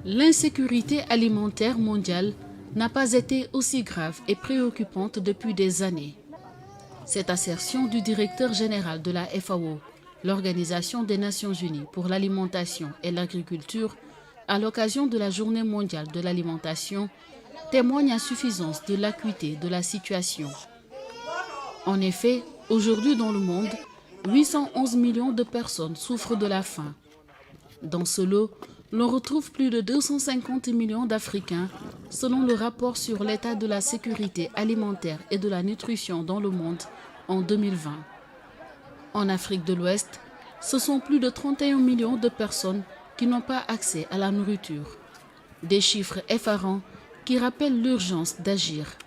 L'insécurité alimentaire mondiale n'a pas été aussi grave et préoccupante depuis des années. Cette assertion du directeur général de la FAO, l'Organisation des Nations Unies pour l'alimentation et l'agriculture, à l'occasion de la Journée mondiale de l'alimentation, témoigne à suffisance de l'acuité de la situation. En effet, aujourd'hui dans le monde, 811 millions de personnes souffrent de la faim. Dans ce lot, l'on retrouve plus de 250 millions d'Africains, selon le rapport sur l'état de la sécurité alimentaire et de la nutrition dans le monde en 2020. En Afrique de l'Ouest, ce sont plus de 31 millions de personnes qui n'ont pas accès à la nourriture. Des chiffres effarants qui rappellent l'urgence d'agir.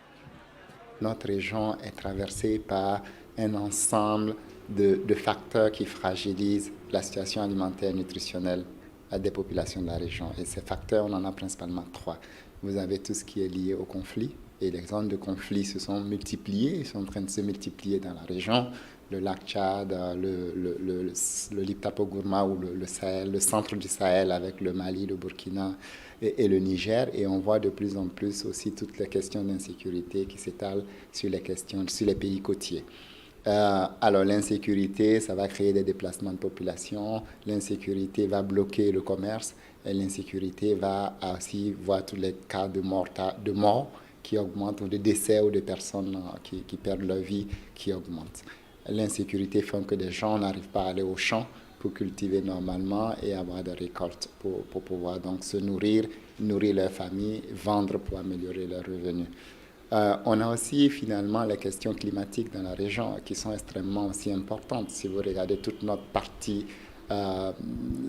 Notre région est traversée par un ensemble de facteurs qui fragilisent la situation alimentaire et nutritionnelle des populations de la région. Et ces facteurs, on en a principalement trois. Vous avez tout ce qui est lié au conflit, et les zones de conflit se sont multipliées, ils sont en train de se multiplier dans la région. Le lac Tchad, le Liptako-Gourma ou le Sahel, le centre du Sahel avec le Mali, le Burkina et le Niger. Et on voit de plus en plus aussi toutes les questions d'insécurité qui s'étalent sur les pays côtiers. Alors l'insécurité, ça va créer des déplacements de population, l'insécurité va bloquer le commerce, et l'insécurité va aussi voir tous les cas de mort qui augmentent, ou de décès ou de personnes qui perdent leur vie qui augmentent. L'insécurité fait que des gens n'arrivent pas à aller au champ pour cultiver normalement et avoir des récoltes pour pouvoir donc se nourrir leur famille, vendre pour améliorer leurs revenus. On a aussi finalement les questions climatiques dans la région qui sont extrêmement aussi importantes. Si vous regardez toute notre partie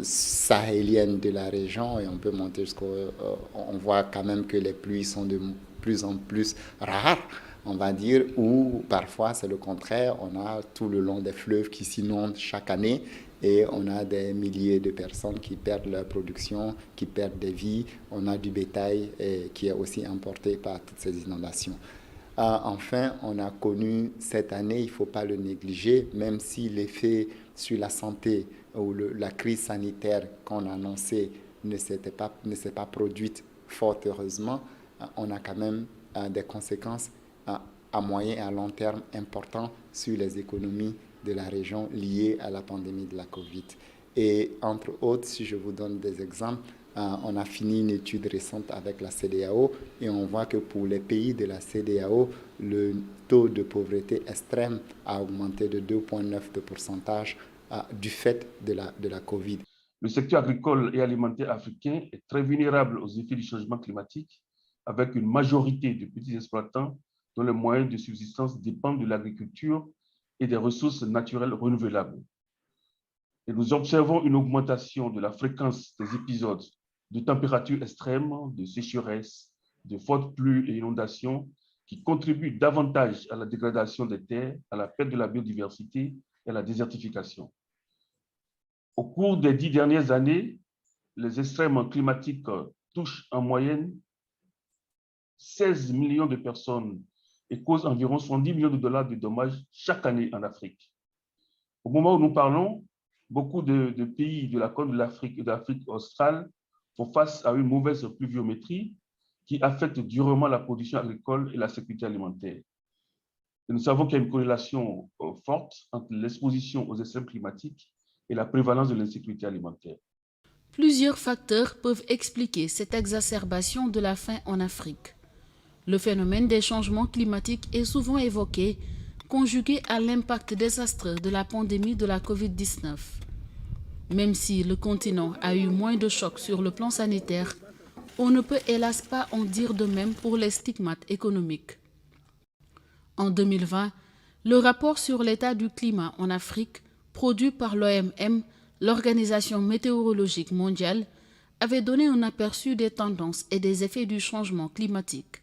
sahélienne de la région, et on peut monter on voit quand même que les pluies sont de plus en plus rares, on va dire, ou parfois c'est le contraire, on a tout le long des fleuves qui s'inondent chaque année et on a des milliers de personnes qui perdent leur production, qui perdent des vies, on a du bétail qui est aussi emporté par toutes ces inondations. Enfin, on a connu cette année, il ne faut pas le négliger, même si l'effet sur la santé ou la crise sanitaire qu'on a annoncée ne s'est pas produite fort heureusement, on a quand même des conséquences à moyen et à long terme importants sur les économies de la région liées à la pandémie de la Covid. Et entre autres, si je vous donne des exemples, on a fini une étude récente avec la CEDEAO et on voit que pour les pays de la CEDEAO, le taux de pauvreté extrême a augmenté de 2,9 de pourcentage du fait de la Covid. Le secteur agricole et alimentaire africain est très vulnérable aux effets du changement climatique, avec une majorité de petits exploitants dont les moyens de subsistance dépendent de l'agriculture et des ressources naturelles renouvelables. Et nous observons une augmentation de la fréquence des épisodes de températures extrêmes, de sécheresse, de fortes pluies et inondations qui contribuent davantage à la dégradation des terres, à la perte de la biodiversité et à la désertification. Au cours des 10 dernières années, les extrêmes climatiques touchent en moyenne 16 millions de personnes et causent environ 70 millions de dollars de dommages chaque année en Afrique. Au moment où nous parlons, beaucoup de pays de la côte de l'Afrique et de l'Afrique australe font face à une mauvaise pluviométrie qui affecte durement la production agricole et la sécurité alimentaire. Et nous savons qu'il y a une corrélation forte entre l'exposition aux extrêmes climatiques et la prévalence de l'insécurité alimentaire. Plusieurs facteurs peuvent expliquer cette exacerbation de la faim en Afrique. Le phénomène des changements climatiques est souvent évoqué, conjugué à l'impact désastreux de la pandémie de la Covid-19. Même si le continent a eu moins de chocs sur le plan sanitaire, on ne peut hélas pas en dire de même pour les stigmates économiques. En 2020, le rapport sur l'état du climat en Afrique, produit par l'OMM, l'Organisation météorologique mondiale, avait donné un aperçu des tendances et des effets du changement climatique.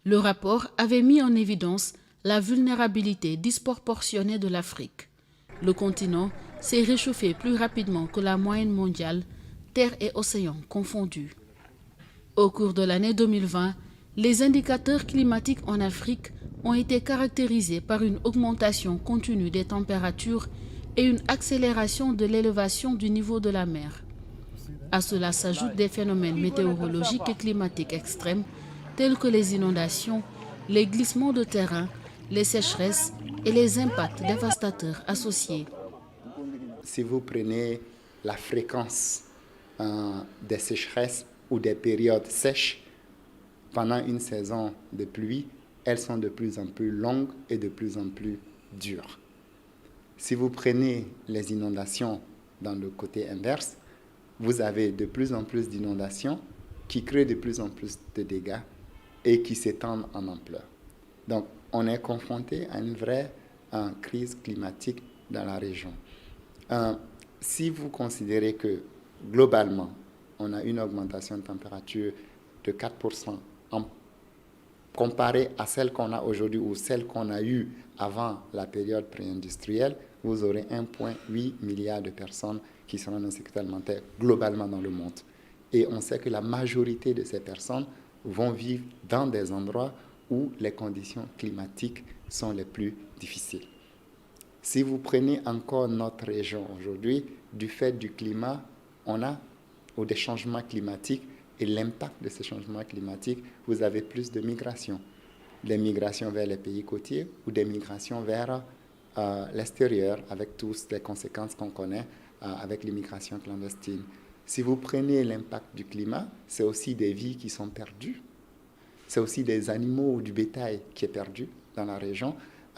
Le rapport avait mis en évidence la vulnérabilité disproportionnée de l'Afrique. Le continent s'est réchauffé plus rapidement que la moyenne mondiale, terre et océan confondus. Au cours de l'année 2020, les indicateurs climatiques en Afrique ont été caractérisés par une augmentation continue des températures et une accélération de l'élévation du niveau de la mer. À cela s'ajoutent des phénomènes météorologiques et climatiques extrêmes tels que les inondations, les glissements de terrain, les sécheresses et les impacts dévastateurs associés. Si vous prenez la fréquence des sécheresses ou des périodes sèches pendant une saison de pluie, elles sont de plus en plus longues et de plus en plus dures. Si vous prenez les inondations dans le côté inverse, vous avez de plus en plus d'inondations qui créent de plus en plus de dégâts et qui s'étendent en ampleur. Donc, on est confronté à une vraie crise climatique dans la région. Si vous considérez que, globalement, on a une augmentation de température de 4% comparée à celle qu'on a aujourd'hui ou celle qu'on a eue avant la période pré-industrielle, vous aurez 1,8 milliard de personnes qui seront en insécurité alimentaire globalement dans le monde. Et on sait que la majorité de ces personnes vont vivre dans des endroits où les conditions climatiques sont les plus difficiles. Si vous prenez encore notre région aujourd'hui, du fait du climat, ou des changements climatiques et l'impact de ces changements climatiques, vous avez plus de migrations. Des migrations vers les pays côtiers ou des migrations vers l'extérieur, avec toutes les conséquences qu'on connaît avec l'immigration clandestine. Si vous prenez l'impact du climat, c'est aussi des vies qui sont perdues. C'est aussi des animaux ou du bétail qui est perdu dans la région.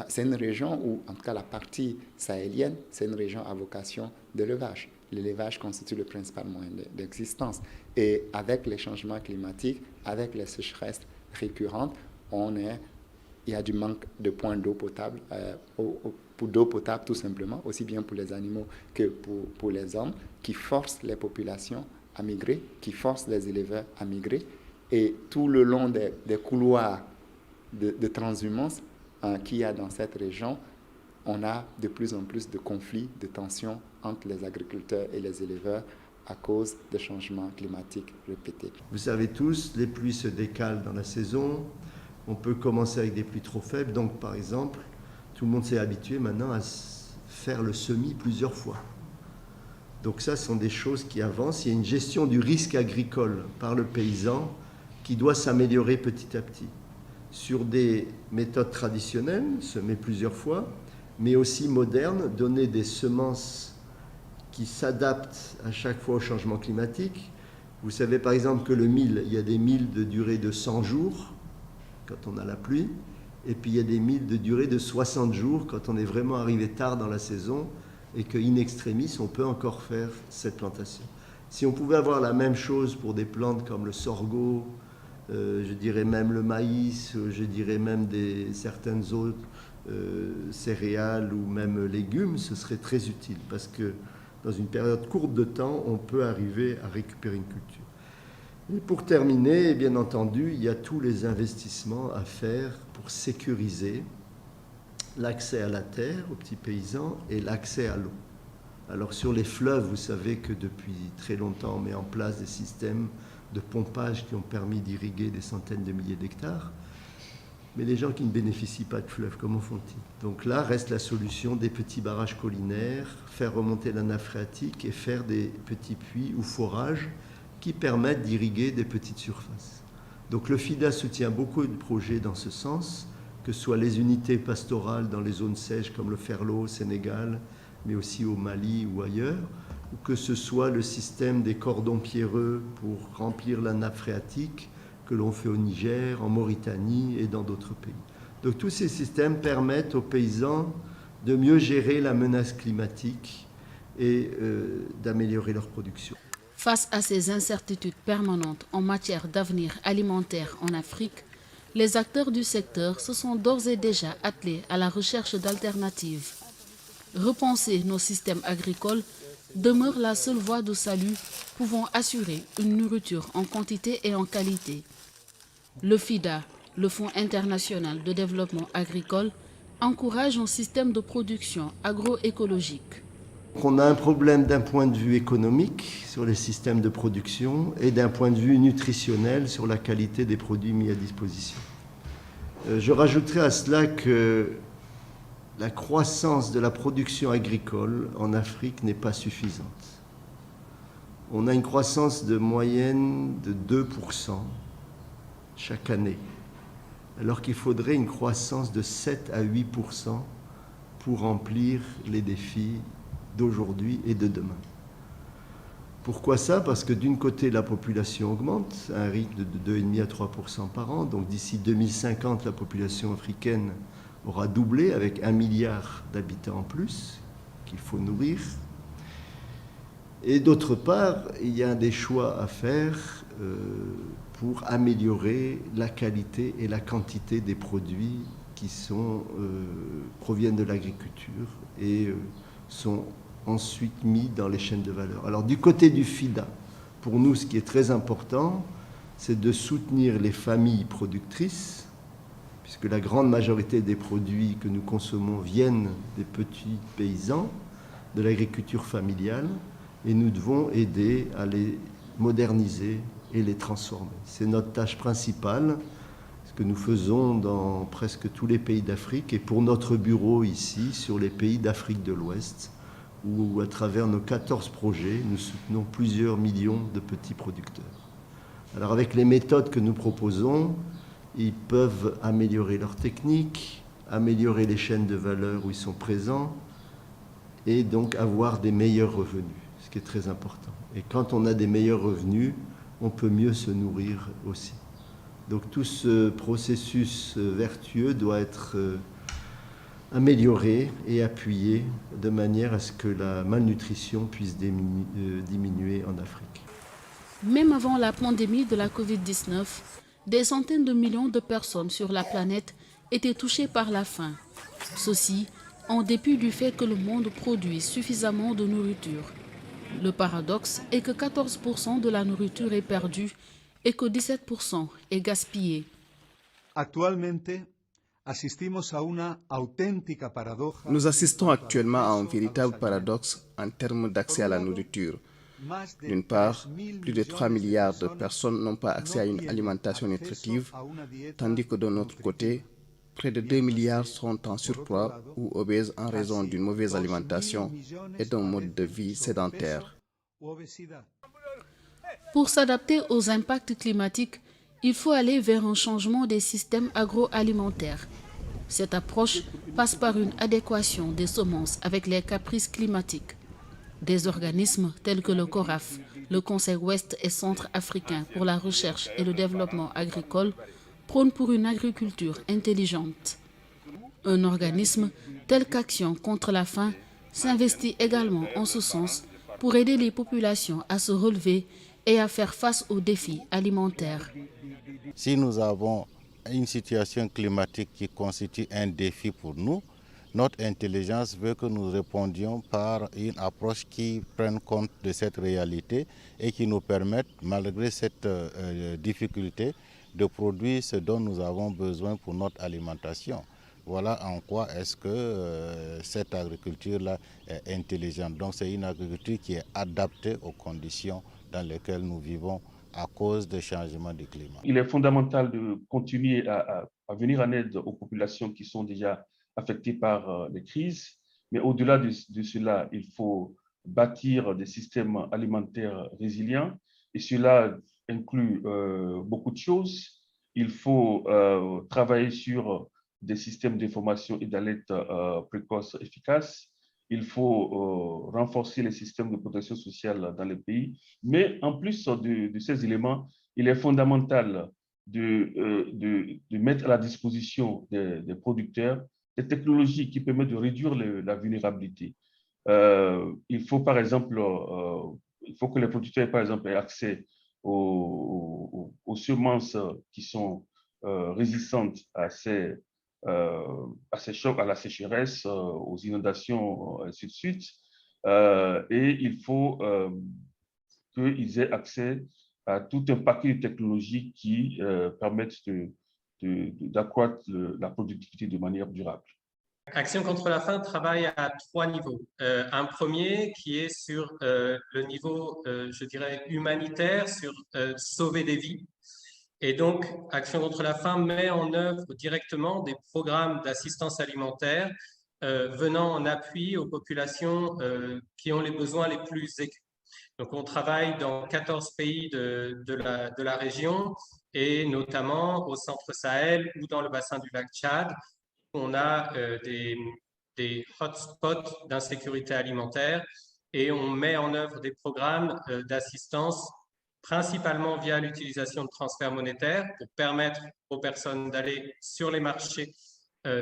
C'est une région où, en tout cas la partie sahélienne, c'est une région à vocation d'élevage. L'élevage constitue le principal moyen d'existence. Et avec les changements climatiques, avec les sécheresses récurrentes, il y a du manque de points d'eau potable, pour d'eau potable tout simplement, aussi bien pour les animaux que pour les hommes, qui forcent les populations à migrer, qui forcent les éleveurs à migrer. Et tout le long des couloirs de transhumance qu'il y a dans cette région, on a de plus en plus de conflits, de tensions entre les agriculteurs et les éleveurs à cause des changements climatiques répétés. Vous savez tous, les pluies se décalent dans la saison. On peut commencer avec des pluies trop faibles. Donc, par exemple, tout le monde s'est habitué maintenant à faire le semis plusieurs fois. Donc ça, ce sont des choses qui avancent. Il y a une gestion du risque agricole par le paysan qui doit s'améliorer petit à petit. Sur des méthodes traditionnelles, semer plusieurs fois, mais aussi modernes, donner des semences qui s'adaptent à chaque fois au changement climatique. Vous savez par exemple que le mil, il y a des milles de durée de 100 jours quand on a la pluie, et puis il y a des milles de durée de 60 jours quand on est vraiment arrivé tard dans la saison et que in extremis, on peut encore faire cette plantation. Si on pouvait avoir la même chose pour des plantes comme le sorgho, je dirais même le maïs, je dirais même certaines autres céréales ou même légumes, ce serait très utile parce que dans une période courte de temps, on peut arriver à récupérer une culture. Et pour terminer, bien entendu, il y a tous les investissements à faire pour sécuriser l'accès à la terre aux petits paysans et l'accès à l'eau. Alors sur les fleuves, vous savez que depuis très longtemps, on met en place des systèmes de pompage qui ont permis d'irriguer des centaines de milliers d'hectares. Mais les gens qui ne bénéficient pas de fleuves, comment font-ils? Donc là reste la solution des petits barrages collinaires, faire remonter la nappe phréatique et faire des petits puits ou forages qui permettent d'irriguer des petites surfaces. Donc le FIDA soutient beaucoup de projets dans ce sens, que ce soit les unités pastorales dans les zones sèches comme le Ferlo au Sénégal, mais aussi au Mali ou ailleurs, ou que ce soit le système des cordons pierreux pour remplir la nappe phréatique que l'on fait au Niger, en Mauritanie et dans d'autres pays. Donc tous ces systèmes permettent aux paysans de mieux gérer la menace climatique et d'améliorer leur production. Face à ces incertitudes permanentes en matière d'avenir alimentaire en Afrique, les acteurs du secteur se sont d'ores et déjà attelés à la recherche d'alternatives. Repenser nos systèmes agricoles demeure la seule voie de salut pouvant assurer une nourriture en quantité et en qualité. Le FIDA, le Fonds international de développement agricole, encourage un système de production agroécologique. On a un problème d'un point de vue économique sur les systèmes de production et d'un point de vue nutritionnel sur la qualité des produits mis à disposition. Je rajouterai à cela que la croissance de la production agricole en Afrique n'est pas suffisante. On a une croissance de moyenne de 2% chaque année, alors qu'il faudrait une croissance de 7 à 8% pour remplir les défis d'aujourd'hui et de demain. Pourquoi ça? Parce que d'une côté, la population augmente à un rythme de 2,5 à 3% par an. Donc d'ici 2050, la population africaine aura doublé avec 1 milliard d'habitants en plus qu'il faut nourrir. Et d'autre part, il y a des choix à faire pour améliorer la qualité et la quantité des produits qui proviennent de l'agriculture et sont ensuite mis dans les chaînes de valeur. Alors du côté du FIDA, pour nous, ce qui est très important, c'est de soutenir les familles productrices, puisque la grande majorité des produits que nous consommons viennent des petits paysans, de l'agriculture familiale, et nous devons aider à les moderniser et les transformer. C'est notre tâche principale, ce que nous faisons dans presque tous les pays d'Afrique, et pour notre bureau ici, sur les pays d'Afrique de l'Ouest, où à travers nos 14 projets, nous soutenons plusieurs millions de petits producteurs. Alors avec les méthodes que nous proposons, ils peuvent améliorer leurs techniques, améliorer les chaînes de valeur où ils sont présents, et donc avoir des meilleurs revenus, ce qui est très important. Et quand on a des meilleurs revenus, on peut mieux se nourrir aussi. Donc tout ce processus vertueux doit être amélioré et appuyé de manière à ce que la malnutrition puisse diminuer en Afrique. Même avant la pandémie de la Covid-19, des centaines de millions de personnes sur la planète étaient touchées par la faim. Ceci en dépit du fait que le monde produit suffisamment de nourriture. Le paradoxe est que 14% de la nourriture est perdue et que 17% est gaspillée. Nous assistons actuellement à un véritable paradoxe en termes d'accès à la nourriture. D'une part, plus de 3 milliards de personnes n'ont pas accès à une alimentation nutritive, tandis que de notre côté, près de 2 milliards sont en surpoids ou obèses en raison d'une mauvaise alimentation et d'un mode de vie sédentaire. Pour s'adapter aux impacts climatiques, il faut aller vers un changement des systèmes agroalimentaires. Cette approche passe par une adéquation des semences avec les caprices climatiques. Des organismes tels que le CORAF, le Conseil ouest et centre africain pour la recherche et le développement agricole, prônent pour une agriculture intelligente. Un organisme tel qu'Action contre la faim s'investit également en ce sens pour aider les populations à se relever et à faire face aux défis alimentaires. Si nous avons une situation climatique qui constitue un défi pour nous, notre intelligence veut que nous répondions par une approche qui prenne compte de cette réalité et qui nous permette, malgré cette difficulté, de produire ce dont nous avons besoin pour notre alimentation. Voilà en quoi est-ce que cette agriculture-là est intelligente. Donc c'est une agriculture qui est adaptée aux conditions dans lesquelles nous vivons à cause des changements du climat. Il est fondamental de continuer à venir en aide aux populations qui sont déjà affectées par les crises, mais au-delà de cela, il faut bâtir des systèmes alimentaires résilients, et cela inclut beaucoup de choses. Il faut travailler sur des systèmes d'information et d'alerte précoce efficaces. Il faut renforcer les systèmes de protection sociale dans les pays. Mais en plus de ces éléments, il est fondamental de mettre à la disposition des producteurs des technologies qui permettent de réduire la vulnérabilité. Il faut par exemple, il faut que les producteurs par exemple aient accès aux semences qui sont résistantes à ces chocs, à la sécheresse, aux inondations, ainsi de suite. Et il faut qu'ils aient accès à tout un paquet de technologies qui permettent d'accroître la productivité de manière durable. Action contre la faim travaille à 3 niveaux. Un premier qui est sur le niveau, je dirais, humanitaire, sur sauver des vies. Et donc, Action contre la faim met en œuvre directement des programmes d'assistance alimentaire venant en appui aux populations qui ont les besoins les plus aigus. Donc, on travaille dans 14 pays de la région et notamment au centre Sahel ou dans le bassin du lac Tchad. On a des hotspots d'insécurité alimentaire et on met en œuvre des programmes d'assistance principalement via l'utilisation de transferts monétaires pour permettre aux personnes d'aller sur les marchés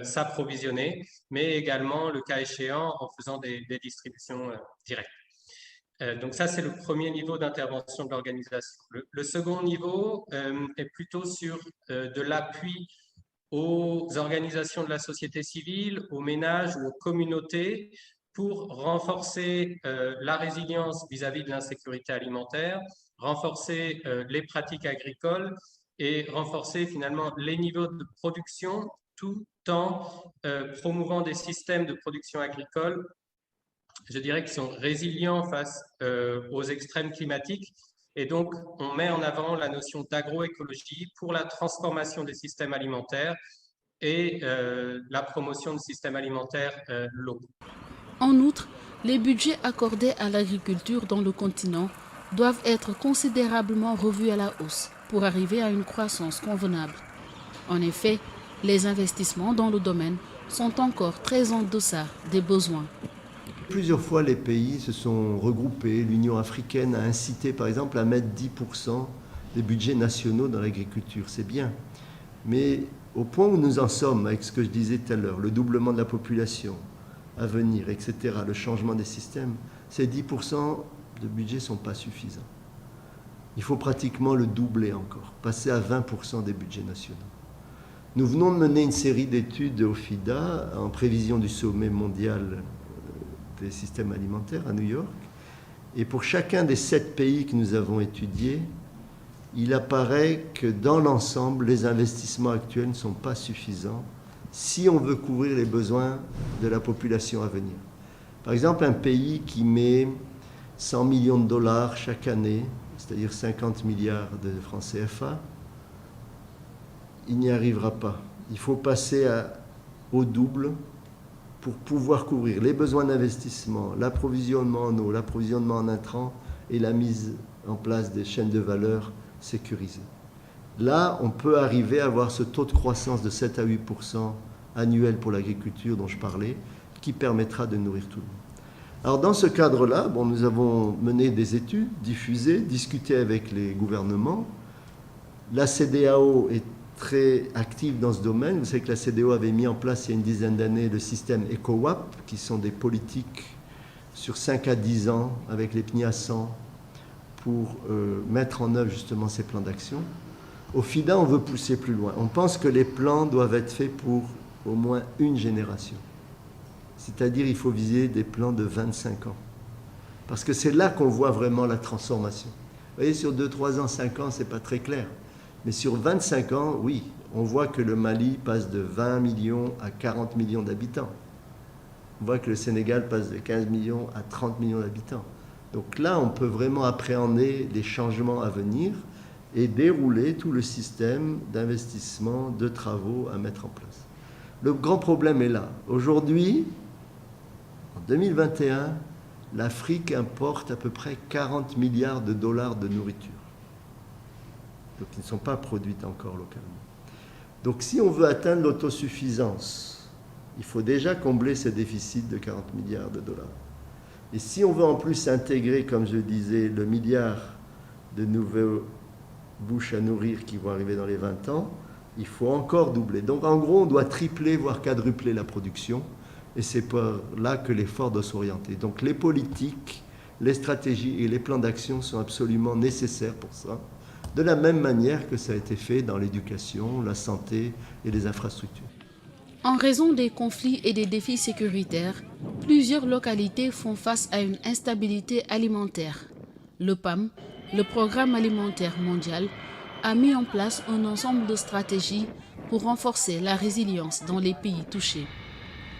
s'approvisionner, mais également, le cas échéant, en faisant des distributions directes. Donc ça, c'est le premier niveau d'intervention de l'organisation. Le second niveau est plutôt sur de l'appui aux organisations de la société civile, aux ménages ou aux communautés pour renforcer la résilience vis-à-vis de l'insécurité alimentaire, renforcer les pratiques agricoles et renforcer finalement les niveaux de production tout en promouvant des systèmes de production agricole, je dirais, qui sont résilients face aux extrêmes climatiques. Et donc, on met en avant la notion d'agroécologie pour la transformation des systèmes alimentaires et la promotion de systèmes alimentaires locaux. En outre, les budgets accordés à l'agriculture dans le continent doivent être considérablement revus à la hausse pour arriver à une croissance convenable. En effet, les investissements dans le domaine sont encore très en deçà des besoins. Plusieurs fois, les pays se sont regroupés. L'Union africaine a incité, par exemple, à mettre 10% des budgets nationaux dans l'agriculture. C'est bien. Mais au point où nous en sommes, avec ce que je disais tout à l'heure, le doublement de la population à venir, etc., le changement des systèmes, ces 10% de budget ne sont pas suffisants. Il faut pratiquement le doubler encore, passer à 20% des budgets nationaux. Nous venons de mener une série d'études au FIDA en prévision du sommet mondial des systèmes alimentaires à New York. Et pour chacun des 7 pays que nous avons étudiés, il apparaît que dans l'ensemble, les investissements actuels ne sont pas suffisants si on veut couvrir les besoins de la population à venir. Par exemple, un pays qui met 100 millions de dollars chaque année, c'est-à-dire 50 milliards de francs CFA, il n'y arrivera pas. Il faut passer au double pour pouvoir couvrir les besoins d'investissement, l'approvisionnement en eau, l'approvisionnement en intrants et la mise en place des chaînes de valeur sécurisées. Là, on peut arriver à avoir ce taux de croissance de 7 à 8% annuel pour l'agriculture dont je parlais, qui permettra de nourrir tout le monde. Alors dans ce cadre-là, nous avons mené des études, diffusées, discuté avec les gouvernements. La CEDEAO est très active dans ce domaine. Vous savez que la CEDEAO avait mis en place il y a une dizaine d'années le système ECOWAP, qui sont des politiques sur 5 à 10 ans avec les PNIA 100 pour mettre en œuvre justement ces plans d'action. Au FIDA, on veut pousser plus loin. On pense que les plans doivent être faits pour au moins une génération. C'est-à-dire il faut viser des plans de 25 ans. Parce que c'est là qu'on voit vraiment la transformation. Vous voyez, sur 2, 3 ans, 5 ans, ce n'est pas très clair. Mais sur 25 ans, oui, on voit que le Mali passe de 20 millions à 40 millions d'habitants. On voit que le Sénégal passe de 15 millions à 30 millions d'habitants. Donc là, on peut vraiment appréhender les changements à venir et dérouler tout le système d'investissement, de travaux à mettre en place. Le grand problème est là. Aujourd'hui, en 2021, l'Afrique importe à peu près 40 milliards de dollars de nourriture. Donc, qui ne sont pas produites encore localement. Donc, si on veut atteindre l'autosuffisance, il faut déjà combler ces déficits de 40 milliards de dollars. Et si on veut en plus intégrer, comme je disais, le milliard de nouvelles bouches à nourrir qui vont arriver dans les 20 ans, il faut encore doubler. Donc, en gros, on doit tripler, voire quadrupler la production. Et c'est par là que l'effort doit s'orienter. Donc, les politiques, les stratégies et les plans d'action sont absolument nécessaires pour ça. De la même manière que ça a été fait dans l'éducation, la santé et les infrastructures. En raison des conflits et des défis sécuritaires, plusieurs localités font face à une instabilité alimentaire. Le PAM, le Programme alimentaire mondial, a mis en place un ensemble de stratégies pour renforcer la résilience dans les pays touchés.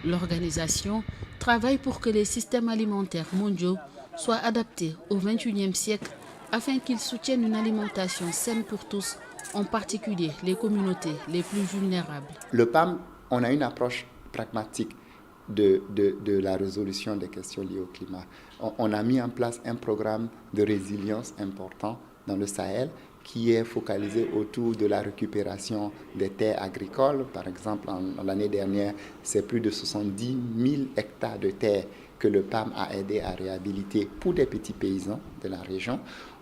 L'organisation travaille pour que les systèmes alimentaires mondiaux soient adaptés au XXIe siècle afin qu'ils soutiennent une alimentation saine pour tous, en particulier les communautés les plus vulnérables. Le PAM, on a une approche pragmatique. de la résolution des questions liées au climat. On a mis en place un programme de résilience important dans le Sahel qui est focalisé autour de la récupération des terres agricoles. Par exemple, l'année dernière, c'est plus de 70 000 hectares de terres que le PAM a aidé à réhabiliter pour des petits paysans de la région.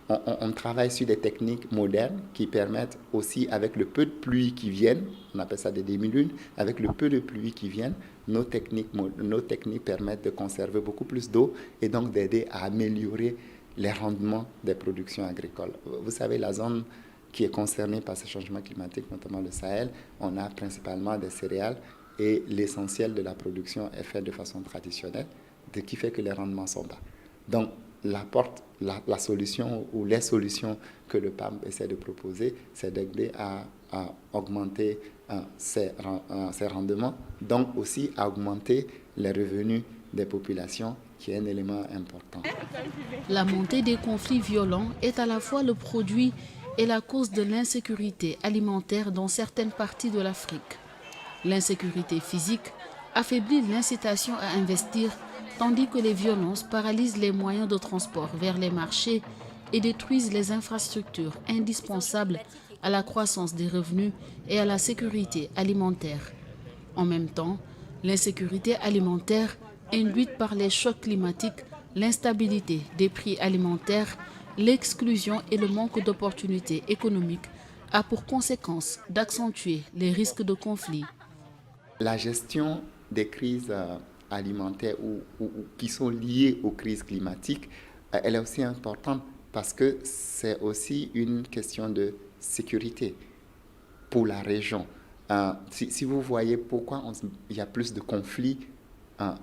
On travaille sur des techniques modernes qui permettent aussi, avec le peu de pluie qui viennent, on appelle ça des demi-lunes, avec le peu de pluie qui viennent, nos techniques permettent de conserver beaucoup plus d'eau et donc d'aider à améliorer les rendements des productions agricoles. Vous savez, la zone qui est concernée par ce changement climatique, notamment le Sahel, on a principalement des céréales et l'essentiel de la production est fait de façon traditionnelle, ce qui fait que les rendements sont bas. Donc, la solution ou les solutions que le PAM essaie de proposer, c'est d'aider à augmenter ces rendements, donc aussi à augmenter les revenus des populations, qui est un élément important. La montée des conflits violents est à la fois le produit et la cause de l'insécurité alimentaire dans certaines parties de l'Afrique. L'insécurité physique affaiblit l'incitation à investir, tandis que les violences paralysent les moyens de transport vers les marchés et détruisent les infrastructures indispensables à la croissance des revenus et à la sécurité alimentaire. En même temps, l'insécurité alimentaire induite par les chocs climatiques, l'instabilité des prix alimentaires, l'exclusion et le manque d'opportunités économiques a pour conséquence d'accentuer les risques de conflit. La gestion des crises alimentaires ou qui sont liées aux crises climatiques, elle est aussi importante parce que c'est aussi une question de sécurité pour la région. Si vous voyez pourquoi il y a plus de conflits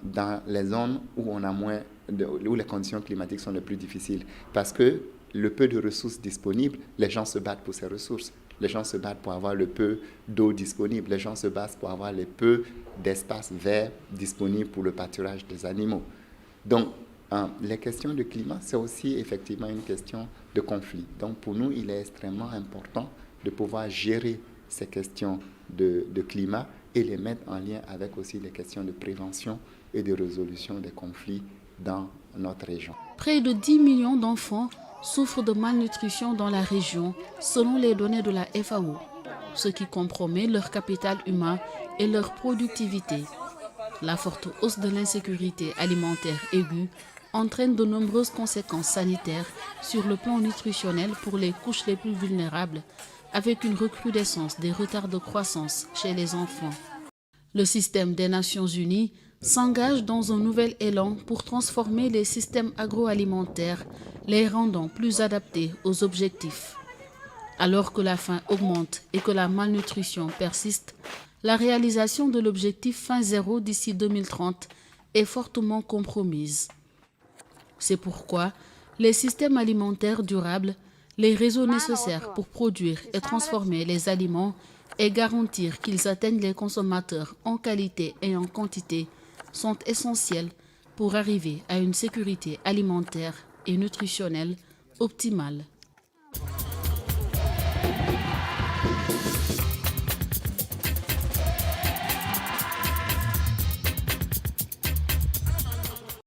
dans les zones où on a où les conditions climatiques sont les plus difficiles, parce que le peu de ressources disponibles, les gens se battent pour ces ressources. Les gens se battent pour avoir le peu d'eau disponible. Les gens se battent pour avoir le peu d'espace vert disponible pour le pâturage des animaux. Donc, les questions de climat, c'est aussi effectivement une question de conflit. Donc, pour nous, il est extrêmement important de pouvoir gérer ces questions de climat et les mettre en lien avec aussi les questions de prévention et de résolution des conflits dans notre région. Près de 10 millions d'enfants souffrent de malnutrition dans la région, selon les données de la FAO, ce qui compromet leur capital humain et leur productivité. La forte hausse de l'insécurité alimentaire aiguë entraîne de nombreuses conséquences sanitaires sur le plan nutritionnel pour les couches les plus vulnérables, avec une recrudescence des retards de croissance chez les enfants. Le système des Nations Unies s'engage dans un nouvel élan pour transformer les systèmes agroalimentaires, les rendant plus adaptés aux objectifs. Alors que la faim augmente et que la malnutrition persiste, la réalisation de l'objectif faim zéro d'ici 2030 est fortement compromise. C'est pourquoi les systèmes alimentaires durables, les réseaux nécessaires pour produire et transformer les aliments et garantir qu'ils atteignent les consommateurs en qualité et en quantité sont essentiels pour arriver à une sécurité alimentaire et nutritionnelle optimale.